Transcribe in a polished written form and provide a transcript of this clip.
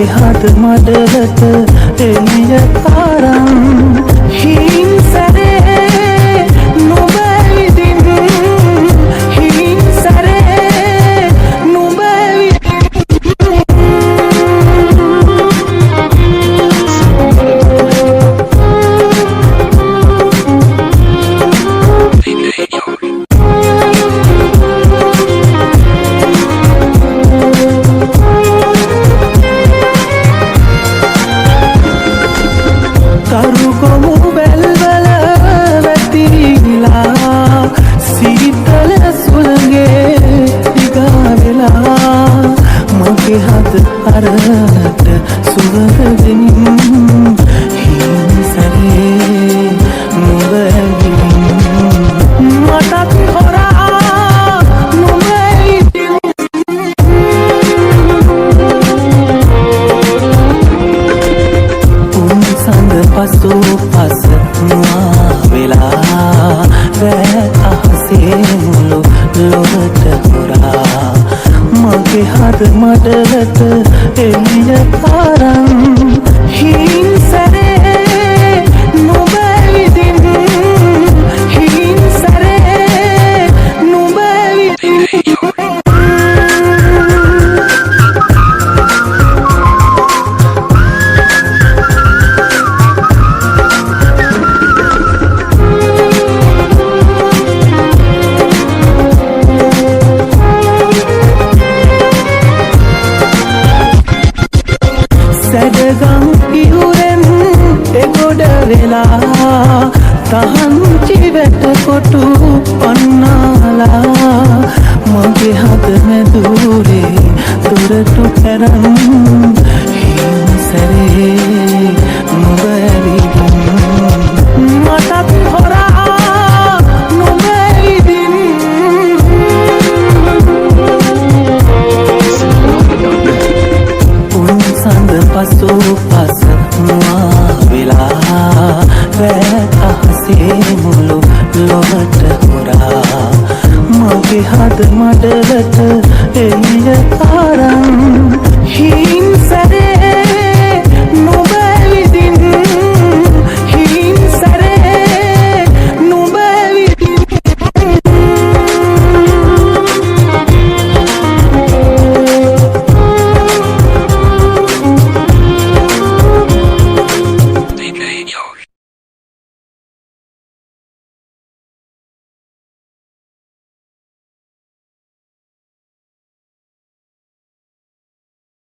මගේ හද මඩලට එළිය තරම් හිම් සැරේ නුඹ විදින් හිම් සැරේ නුඹ කරුගොමු වැල්වල වැතිරිලා සීතල සුළඟේ දිගා වෙලා මගේ හද අරට සුවඳ දෙමින් හිම් සැරේ නුඹ ඇවිදින් මටත් හොරා නුඹ ඉදින් සඳ පසු පස මුවා වෙලා රෑ අහසේ මුළු ලොවට හොරා මගේ හද මඩලට එළිය තරම් හිම් සැරේ නුඹ විදින් හිම් සැරේ නුඹ විදින් සැඩගම් ඉහුරෙන් එගොඩ වෙලා තහංචි වැට කොටු පන්නාලා මගේ හද මැදුරේ දොරටු කරන් හිම් සැරේ නුඹ ඇවිදින් මටත් හොරා නුඹ ඉදින් සඳ පසු පස